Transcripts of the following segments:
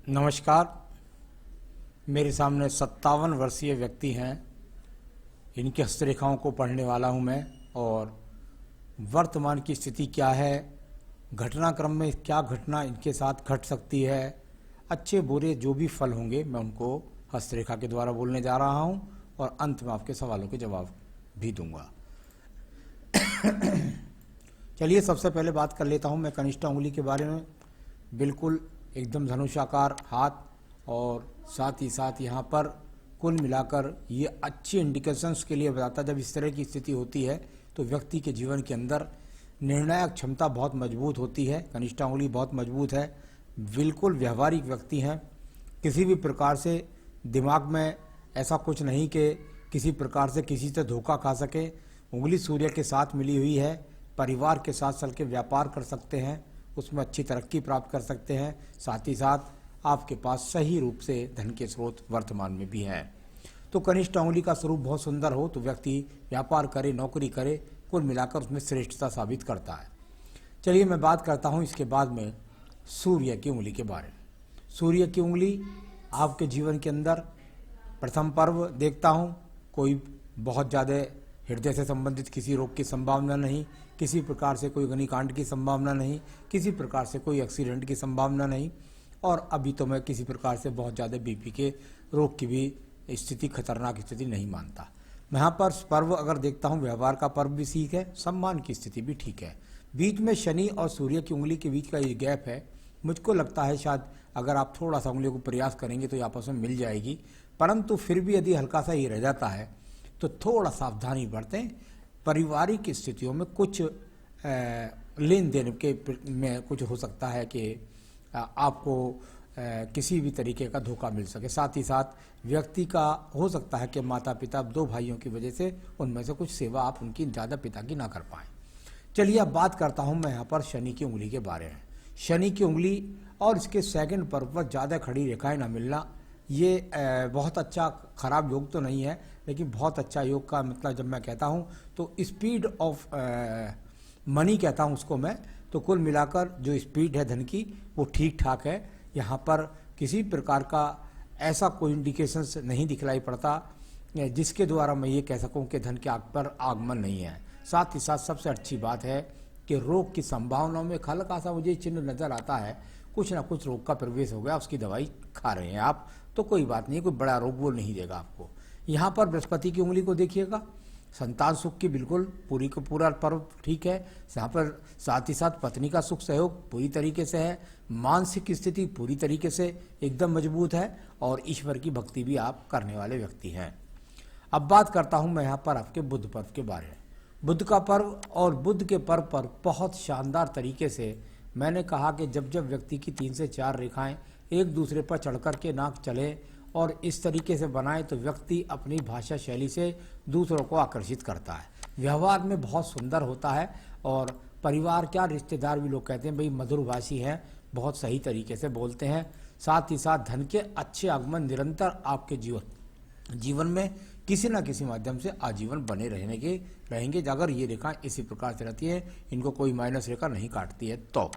नमस्कार। मेरे सामने 57 वर्षीय व्यक्ति हैं। इनकी हस्तरेखाओं को पढ़ने वाला हूं मैं, और वर्तमान की स्थिति क्या है, घटनाक्रम में क्या घटना इनके साथ घट सकती है, अच्छे बुरे जो भी फल होंगे मैं उनको हस्तरेखा के द्वारा बोलने जा रहा हूं, और अंत में आपके सवालों के जवाब भी दूंगा। चलिए सबसे पहले बात कर लेता हूं मैं कनिष्ठा उंगली के बारे में। बिल्कुल एकदम धनुषाकार हाथ, और साथ ही साथ यहाँ पर कुल मिलाकर ये अच्छी इंडिकेशंस के लिए बताता है। जब इस तरह की स्थिति होती है तो व्यक्ति के जीवन के अंदर निर्णायक क्षमता बहुत मजबूत होती है। कनिष्ठा उंगली बहुत मजबूत है, बिल्कुल व्यवहारिक व्यक्ति हैं। किसी भी प्रकार से दिमाग में ऐसा कुछ नहीं कि किसी प्रकार से किसी से धोखा खा सके। उंगली सूर्य के साथ मिली हुई है, परिवार के साथ चल के व्यापार कर सकते हैं, उसमें अच्छी तरक्की प्राप्त कर सकते हैं। साथ ही साथ आपके पास सही रूप से धन के स्रोत वर्तमान में भी हैं। तो कनिष्ठ उंगली का स्वरूप बहुत सुंदर हो तो व्यक्ति व्यापार करे, नौकरी करे, कुल मिलाकर उसमें श्रेष्ठता साबित करता है। चलिए मैं बात करता हूँ इसके बाद में सूर्य की उंगली के बारे में। सूर्य की उंगली आपके जीवन के अंदर प्रथम पर्व देखता हूँ, कोई बहुत ज़्यादा हृदय से संबंधित किसी रोग की संभावना नहीं, किसी प्रकार से कोई अग्निकांड की संभावना नहीं, किसी प्रकार से कोई एक्सीडेंट की संभावना नहीं, और अभी तो मैं किसी प्रकार से बहुत ज़्यादा बीपी के रोग की भी स्थिति, खतरनाक स्थिति नहीं मानता। मैं यहाँ पर पर्व अगर देखता हूँ, व्यवहार का पर्व भी ठीक है, सम्मान की स्थिति भी ठीक है। बीच में शनि और सूर्य की उंगली के बीच का ये गैप है, मुझको लगता है शायद अगर आप थोड़ा सा उंगलियों को प्रयास करेंगे तो ये आपस में मिल जाएगी, परंतु फिर भी यदि हल्का सा ही रह जाता है तो थोड़ा सावधानी बरतें। पारिवारिक स्थितियों में कुछ लेन देन के में कुछ हो सकता है कि आपको किसी भी तरीके का धोखा मिल सके। साथ ही साथ व्यक्ति का हो सकता है कि माता पिता, दो भाइयों की वजह से उनमें से कुछ सेवा आप उनकी ज़्यादा पिता की ना कर पाएँ। चलिए अब बात करता हूँ मैं यहाँ पर शनि की उंगली के बारे में। शनि की उंगली और इसके सेकंड पर्व पर ज़्यादा खड़ी रेखाएं ना मिलना, ये बहुत अच्छा, खराब योग तो नहीं है लेकिन बहुत अच्छा योग का मतलब जब मैं कहता हूँ तो स्पीड ऑफ मनी कहता हूँ उसको मैं। तो कुल मिलाकर जो स्पीड है धन की वो ठीक ठाक है। यहाँ पर किसी प्रकार का ऐसा कोई इंडिकेशंस नहीं दिखलाई पड़ता जिसके द्वारा मैं ये कह सकूँ कि धन के आग पर आगमन नहीं है। साथ ही साथ सबसे अच्छी बात है कि रोग की संभावनाओं में हल्का सा मुझे चिन्ह नज़र आता है, कुछ ना कुछ रोग का प्रवेश हो गया, उसकी दवाई खा रहे हैं आप तो कोई बात नहीं, कोई बड़ा रोग वो नहीं देगा आपको। यहाँ पर बृहस्पति की उंगली को देखिएगा, संतान सुख की बिल्कुल पूरी को पूरा पर्व ठीक है। यहाँ पर साथ ही साथ पत्नी का सुख सहयोग पूरी तरीके से है, मानसिक स्थिति पूरी तरीके से एकदम मजबूत है, और ईश्वर की भक्ति भी आप करने वाले व्यक्ति हैं। अब बात करता हूँ मैं यहाँ पर आपके बुध पर्व के बारे में। बुध का पर्व और बुध के पर्व पर बहुत शानदार तरीके से मैंने कहा कि जब जब व्यक्ति की 3 से 4 रेखाएं एक दूसरे पर चढ़कर के ना चले और इस तरीके से बनाए तो व्यक्ति अपनी भाषा शैली से दूसरों को आकर्षित करता है, व्यवहार में बहुत सुंदर होता है, और परिवार क्या रिश्तेदार भी लोग कहते हैं भाई मधुरभाषी हैं, बहुत सही तरीके से बोलते हैं। साथ ही साथ धन के अच्छे आगमन निरंतर आपके जीवन में किसी न किसी माध्यम से आजीवन बने रहेंगे अगर ये रेखा इसी प्रकार से रहती है, इनको कोई माइनस रेखा नहीं काटती है। तो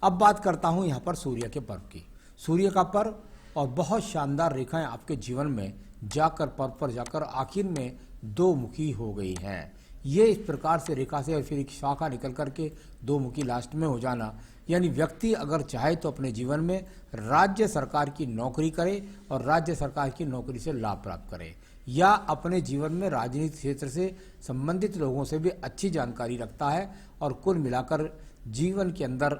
अब बात करता हूँ यहाँ पर सूर्य के पर्व की। सूर्य का पर्व और बहुत शानदार रेखाएं आपके जीवन में जाकर पर्व पर जाकर आखिर में 2 मुखी हो गई हैं। ये इस प्रकार से रेखा से और फिर एक शाखा निकल करके 2 मुखी लास्ट में हो जाना, यानी व्यक्ति अगर चाहे तो अपने जीवन में राज्य सरकार की नौकरी करे और राज्य सरकार की नौकरी से लाभ प्राप्त करे, या अपने जीवन में राजनीतिक क्षेत्र से संबंधित लोगों से भी अच्छी जानकारी रखता है, और कुल मिलाकर जीवन के अंदर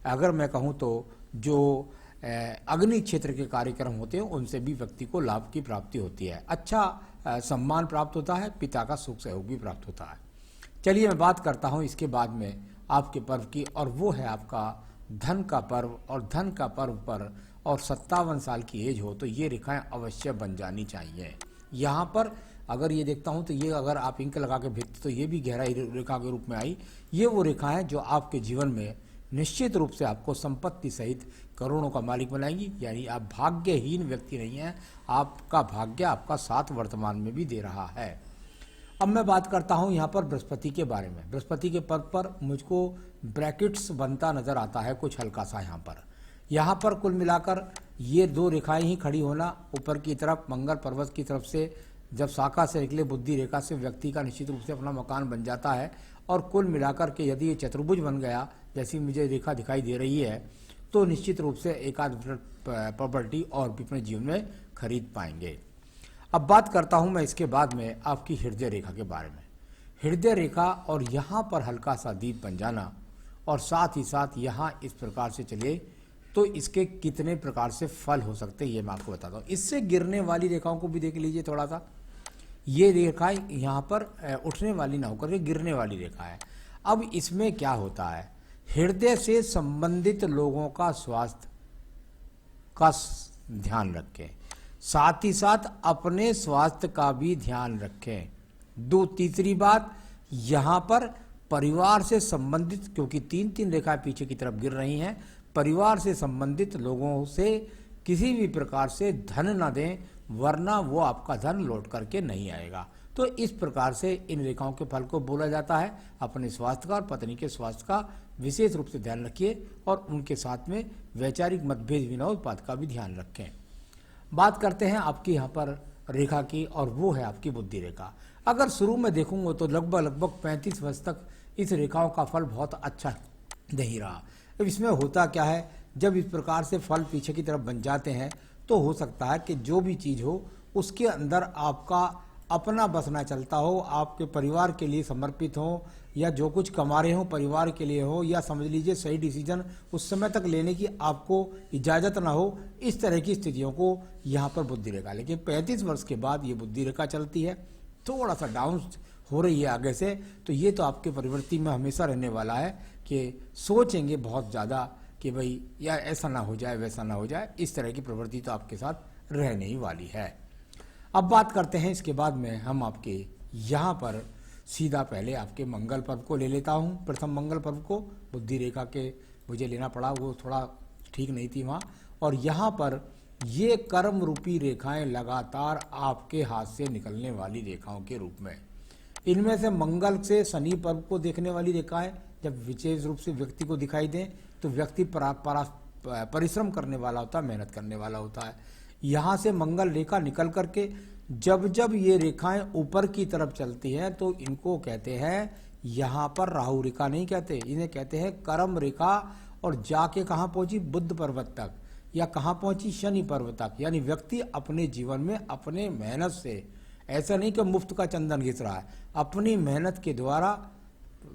अगर मैं कहूँ तो जो अग्नि क्षेत्र के कार्यक्रम होते हैं उनसे भी व्यक्ति को लाभ की प्राप्ति होती है, अच्छा सम्मान प्राप्त होता है, पिता का सुख सहयोग भी प्राप्त होता है। चलिए मैं बात करता हूँ इसके बाद में आपके पर्व की, और वो है आपका धन का पर्व। और धन का पर्व पर और 57 साल की एज हो तो ये रेखाएं अवश्य बन जानी चाहिए। यहाँ पर अगर ये देखता हूँ तो ये अगर आप इंक लगा के भेजते तो ये भी गहराई रेखा के रूप में आई। ये वो रेखाएं जो आपके जीवन में निश्चित रूप से आपको संपत्ति सहित करोड़ों का मालिक बनाएंगी, यानी आप भाग्यहीन व्यक्ति नहीं हैं, आपका भाग्य आपका साथ वर्तमान में भी दे रहा है। अब मैं बात करता हूँ यहाँ पर बृहस्पति के बारे में। बृहस्पति के पर्व पर मुझको ब्रैकेट्स बनता नजर आता है कुछ हल्का सा यहाँ पर कुल मिलाकर ये दो रेखाएं ही खड़ी होना ऊपर की तरफ मंगल पर्वत की तरफ से जब शाखा से निकले बुद्धि रेखा से व्यक्ति का निश्चित रूप से अपना मकान बन जाता है। और कुल मिलाकर के यदि ये चतुर्भुज बन गया, जैसी मुझे रेखा दिखाई दे रही है, तो निश्चित रूप से एक आध प्रॉपर्टी और भी अपने जीवन में खरीद पाएंगे। अब बात करता हूं मैं इसके बाद में आपकी हृदय रेखा के बारे में। हृदय रेखा और यहाँ पर हल्का सा दीप बन जाना और साथ ही साथ यहाँ इस प्रकार से चले तो इसके कितने प्रकार से फल हो सकते हैं ये मैं आपको बताता हूँ। इससे गिरने वाली रेखाओं को भी देख लीजिए थोड़ा सा। ये रेखा यहाँ पर उठने वाली ना होकर के गिरने वाली रेखा है। अब इसमें क्या होता है, हृदय से संबंधित लोगों का स्वास्थ्य का ध्यान रखें, साथ ही साथ अपने स्वास्थ्य का भी ध्यान रखें। तीसरी बात, यहाँ पर परिवार से संबंधित, क्योंकि तीन तीन रेखाएं पीछे की तरफ गिर रही हैं, परिवार से संबंधित लोगों से किसी भी प्रकार से धन न दें, वरना वो आपका धन लौट करके नहीं आएगा। तो इस प्रकार से इन रेखाओं के फल को बोला जाता है। अपने स्वास्थ्य का और पत्नी के स्वास्थ्य का विशेष रूप से ध्यान रखिए और उनके साथ में वैचारिक मतभेद विनोद का भी ध्यान रखें। बात करते हैं आपकी यहाँ पर रेखा की, और वो है आपकी बुद्धि रेखा। अगर शुरू में देखूंगा तो लगभग 35 वर्ष तक इस रेखाओं का फल बहुत अच्छा नहीं रहा। अब इसमें होता क्या है, जब इस प्रकार से फल पीछे की तरफ बन जाते हैं तो हो सकता है कि जो भी चीज़ हो उसके अंदर आपका अपना बसना चलता हो, आपके परिवार के लिए समर्पित हो, या जो कुछ कमा रहे हो परिवार के लिए हो, या समझ लीजिए सही डिसीजन उस समय तक लेने की आपको इजाज़त ना हो। इस तरह की स्थितियों को यहाँ पर बुद्धि रेखा, लेकिन 35 वर्ष के बाद ये बुद्धि रेखा चलती है, थोड़ा सा डाउन हो रही है आगे से। तो ये तो आपके प्रवृत्ति में हमेशा रहने वाला है कि सोचेंगे बहुत ज़्यादा कि भाई या ऐसा ना हो जाए वैसा ना हो जाए, इस तरह की प्रवृत्ति तो आपके साथ रहने ही वाली है। अब बात करते हैं इसके बाद में हम आपके यहाँ पर सीधा पहले आपके मंगल पर्व को ले लेता हूँ। प्रथम मंगल पर्व को बुद्धि रेखा के मुझे लेना पड़ा, वो थोड़ा ठीक नहीं थी वहाँ। और यहाँ पर ये कर्म रूपी रेखाएं लगातार आपके हाथ से निकलने वाली रेखाओं के रूप में, इनमें से मंगल से शनि पर्व को देखने वाली रेखाएं जब विशेष रूप से व्यक्ति को दिखाई दें तो व्यक्ति परिश्रम करने वाला होता है, मेहनत करने वाला होता है। यहाँ से मंगल रेखा निकल करके जब जब ये रेखाएं ऊपर की तरफ चलती हैं तो इनको कहते हैं, यहाँ पर राहु रेखा नहीं कहते, इन्हें कहते हैं कर्म रेखा। और जाके कहाँ पहुंची, बुध पर्वत तक, या कहाँ पहुंची, शनि पर्वत तक। यानी व्यक्ति अपने जीवन में अपने मेहनत से, ऐसा नहीं कि मुफ्त का चंदन घिस रहा है, अपनी मेहनत के द्वारा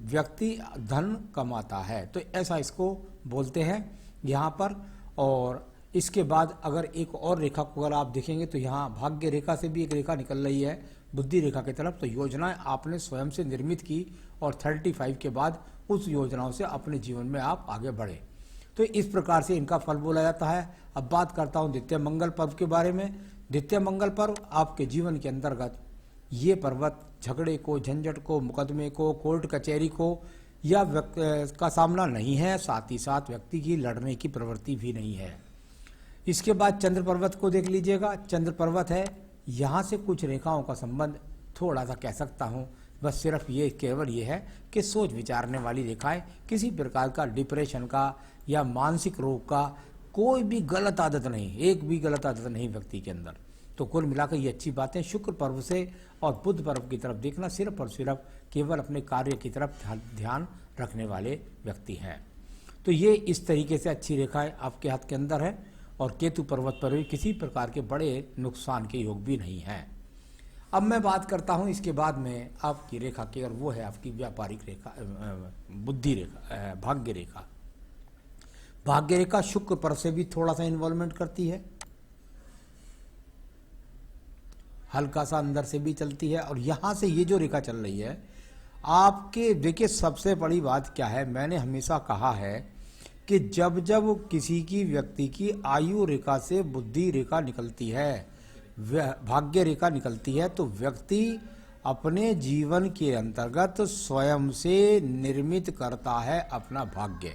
व्यक्ति धन कमाता है, तो ऐसा इसको बोलते हैं यहाँ पर। और इसके बाद अगर एक और रेखा को अगर आप देखेंगे तो यहाँ भाग्य रेखा से भी एक रेखा निकल रही है बुद्धि रेखा की तरफ। तो योजनाएं आपने स्वयं से निर्मित की और 35 के बाद उस योजनाओं से अपने जीवन में आप आगे बढ़े, तो इस प्रकार से इनका फल बोला जाता है। अब बात करता हूँ द्वितीय मंगल पर्व के बारे में। द्वितीय मंगल पर्व आपके जीवन के अंतर्गत ये पर्वत झगड़े को, झंझट को, मुकदमे को, कोर्ट कचहरी को या का सामना नहीं है, साथ ही साथ व्यक्ति की लड़ने की प्रवृत्ति भी नहीं है। इसके बाद चंद्र पर्वत को देख लीजिएगा। चंद्र पर्वत है, यहाँ से कुछ रेखाओं का संबंध थोड़ा सा कह सकता हूँ, बस सिर्फ ये केवल ये है कि सोच विचारने वाली रेखाएं, किसी प्रकार का डिप्रेशन का या मानसिक रोग का कोई भी गलत आदत नहीं, एक भी गलत आदत नहीं व्यक्ति के अंदर। तो कुल मिलाकर ये अच्छी बातें। शुक्र पर्व से और बुध पर्व की तरफ देखना सिर्फ और सिर्फ केवल अपने कार्य की तरफ ध्यान रखने वाले व्यक्ति हैं। तो ये इस तरीके से अच्छी रेखाएं आपके हाथ के अंदर है। और केतु पर्वत पर भी किसी प्रकार के बड़े नुकसान के योग भी नहीं हैं। अब मैं बात करता हूं इसके बाद में आपकी रेखा की, और वो है आपकी व्यापारिक रेखा, बुद्धि रेखा, भाग्य रेखा। भाग्य रेखा शुक्र पर्व से भी थोड़ा सा इन्वॉल्वमेंट करती है, हल्का सा अंदर से भी चलती है। और यहां से ये जो रेखा चल रही है आपके, देखिए सबसे बड़ी बात क्या है, मैंने हमेशा कहा है कि जब जब किसी की व्यक्ति की आयु रेखा से बुद्धि रेखा निकलती है, भाग्य रेखा निकलती है, तो व्यक्ति अपने जीवन के अंतर्गत स्वयं से निर्मित करता है अपना भाग्य।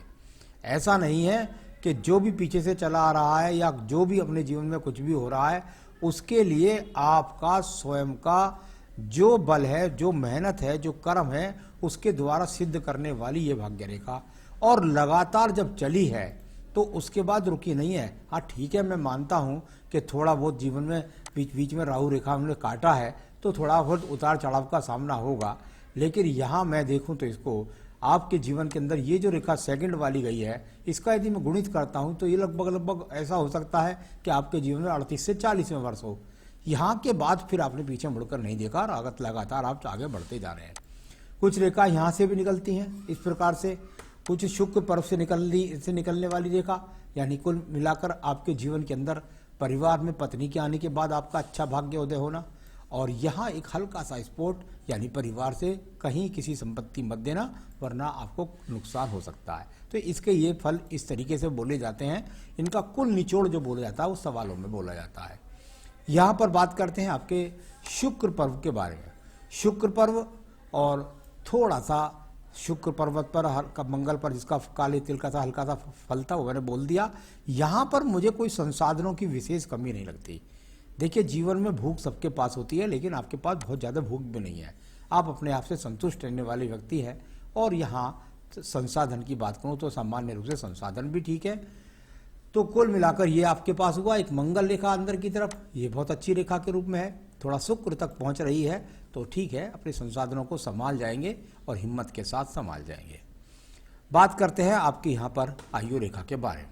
ऐसा नहीं है कि जो भी पीछे से चला आ रहा है या जो भी अपने जीवन में कुछ भी हो रहा है उसके लिए आपका स्वयं का जो बल है, जो मेहनत है, जो कर्म है, उसके द्वारा सिद्ध करने वाली ये भाग्य रेखा। और लगातार जब चली है तो उसके बाद रुकी नहीं है। हाँ ठीक है, मैं मानता हूँ कि थोड़ा बहुत जीवन में बीच बीच में राहु रेखा हमने काटा है तो थोड़ा बहुत उतार चढ़ाव का सामना होगा, लेकिन यहाँ मैं देखूँ तो इसको आपके जीवन के अंदर ये जो रेखा सेकंड वाली गई है, इसका यदि मैं गुणित करता हूँ तो ये लगभग ऐसा हो सकता है कि आपके जीवन में 38 से 40वें वर्ष हो। यहाँ के बाद फिर आपने पीछे मुड़कर नहीं देखा और आगत लगातार आप आगे बढ़ते जा रहे हैं। कुछ रेखा यहाँ से भी निकलती हैं इस प्रकार से, कुछ शुक्र पर्व से निकलने वाली रेखा, यानी कुल मिलाकर आपके जीवन के अंदर परिवार में पत्नी के आने के बाद आपका अच्छा भाग्य उदय होना, और यहाँ एक हल्का सा स्पोर्ट यानी परिवार से कहीं किसी संपत्ति मत देना वरना आपको नुकसान हो सकता है। तो इसके ये फल इस तरीके से बोले जाते हैं, इनका कुल निचोड़ जो बोला जाता है वो सवालों में बोला जाता है। यहाँ पर बात करते हैं आपके शुक्र पर्व के बारे में। शुक्र पर्व और थोड़ा सा शुक्र पर्वत पर हल्का मंगल पर जिसका काले तिल का सा हल्का सा फल था वो मैंने बोल दिया। यहाँ पर मुझे कोई संसाधनों की विशेष कमी नहीं लगती। देखिए जीवन में भूख सबके पास होती है, लेकिन आपके पास बहुत ज़्यादा भूख भी नहीं है, आप अपने आप से संतुष्ट रहने वाले व्यक्ति हैं। और यहाँ संसाधन की बात करूँ तो सामान्य रूप से संसाधन भी ठीक है। तो कुल मिलाकर ये आपके पास हुआ एक मंगल रेखा अंदर की तरफ, ये बहुत अच्छी रेखा के रूप में है, थोड़ा शुक्र तक पहुँच रही है तो ठीक है, अपने संसाधनों को संभाल जाएंगे और हिम्मत के साथ संभाल जाएंगे। बात करते हैं आपकी यहाँ पर आयु रेखा के बारे में।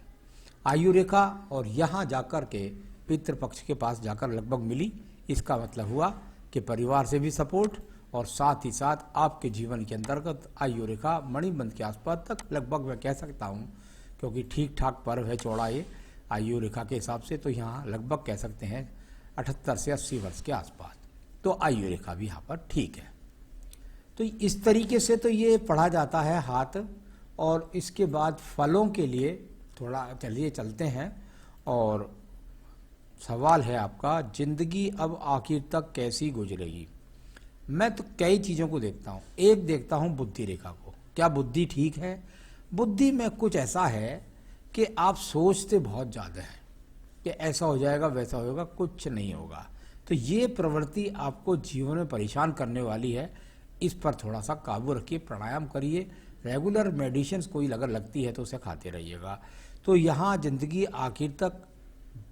आयु रेखा और यहाँ जाकर के पितृपक्ष के पास जाकर लगभग मिली, इसका मतलब हुआ कि परिवार से भी सपोर्ट और साथ ही साथ आपके जीवन के अंतर्गत आयु रेखा मणिबंध के आसपास तक लगभग मैं कह सकता हूँ, क्योंकि ठीक ठाक पर्व है चौड़ा ये आयु रेखा के हिसाब से, तो यहाँ लगभग कह सकते हैं 78 से 80 वर्ष के आसपास, तो आयु रेखा भी यहाँ पर ठीक है। तो इस तरीके से तो ये पढ़ा जाता है हाथ। और इसके बाद फलों के लिए थोड़ा चलिए चलते हैं, और सवाल है आपका, जिंदगी अब आखिर तक कैसी गुजरेगी। मैं तो कई चीज़ों को देखता हूँ, एक देखता हूँ बुद्धि रेखा को, क्या बुद्धि ठीक है। बुद्धि में कुछ ऐसा है कि आप सोचते बहुत ज़्यादा हैं कि ऐसा हो जाएगा वैसा होगा, कुछ नहीं होगा। तो ये प्रवृत्ति आपको जीवन में परेशान करने वाली है, इस पर थोड़ा सा काबू रखिए, प्राणायाम करिए, रेगुलर मेडिसिन कोई अगर लगती है तो उसे खाते रहिएगा। तो यहाँ जिंदगी आखिर तक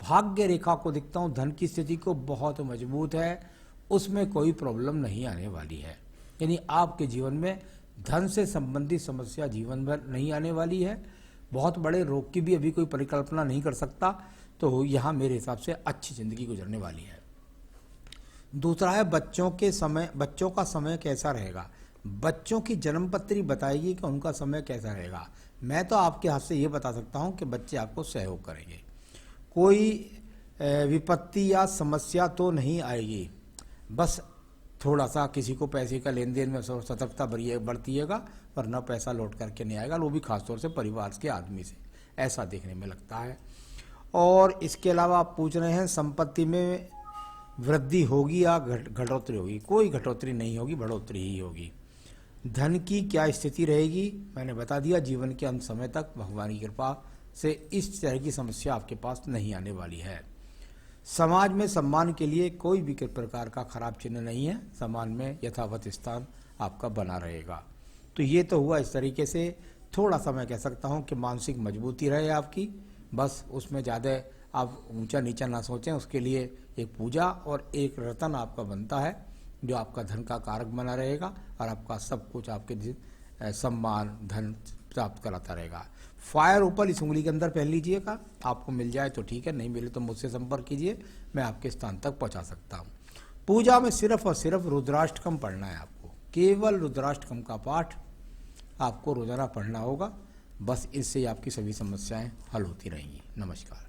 भाग्य रेखा को दिखता हूँ, धन की स्थिति को बहुत मजबूत है, उसमें कोई प्रॉब्लम नहीं आने वाली है, यानी आपके जीवन में धन से संबंधित समस्या जीवन भर नहीं आने वाली है। बहुत बड़े रोग की भी अभी कोई परिकल्पना नहीं कर सकता, तो यहाँ मेरे हिसाब से अच्छी जिंदगी गुजरने वाली है। दूसरा है बच्चों का समय कैसा रहेगा। बच्चों की जन्मपत्री बताएगी कि उनका समय कैसा रहेगा। मैं तो आपके हाथ से ये बता सकता हूँ कि बच्चे आपको सहयोग करेंगे, कोई विपत्ति या समस्या तो नहीं आएगी, बस थोड़ा सा किसी को पैसे का लेन देन में सतर्कता बरतिएगा, वरना पैसा लौट करके नहीं आएगा, वो भी खासतौर से परिवार के आदमी से, ऐसा देखने में लगता है। और इसके अलावा आप पूछ रहे हैं संपत्ति में वृद्धि होगी या घटोतरी होगी। कोई घटोतरी नहीं होगी, बढ़ोतरी ही होगी। धन की क्या स्थिति रहेगी, मैंने बता दिया, जीवन के अंत समय तक भगवान की कृपा से इस तरह की समस्या आपके पास नहीं आने वाली है। समाज में सम्मान के लिए कोई भी प्रकार का खराब चिन्ह नहीं है, समाज में यथावत स्थान आपका बना रहेगा। तो ये तो हुआ इस तरीके से। थोड़ा सा मैं कह सकता हूँ कि मानसिक मजबूती रहे आपकी, बस उसमें ज़्यादा आप ऊंचा नीचा ना सोचें। उसके लिए एक पूजा और एक रतन आपका बनता है जो आपका धन का कारक बना रहेगा और आपका सब कुछ आपके सम्मान धन प्राप्त कराता रहेगा। फायर ओपल इस उंगली के अंदर पहन लीजिएगा, आपको मिल जाए तो ठीक है, नहीं मिले तो मुझसे संपर्क कीजिए, मैं आपके स्थान तक पहुंचा सकता हूं। पूजा में सिर्फ और सिर्फ रुद्राष्टकम पढ़ना है आपको, केवल रुद्राष्टकम का पाठ आपको रोजाना पढ़ना होगा, बस इससे आपकी सभी समस्याएं हल होती रहेंगी। नमस्कार।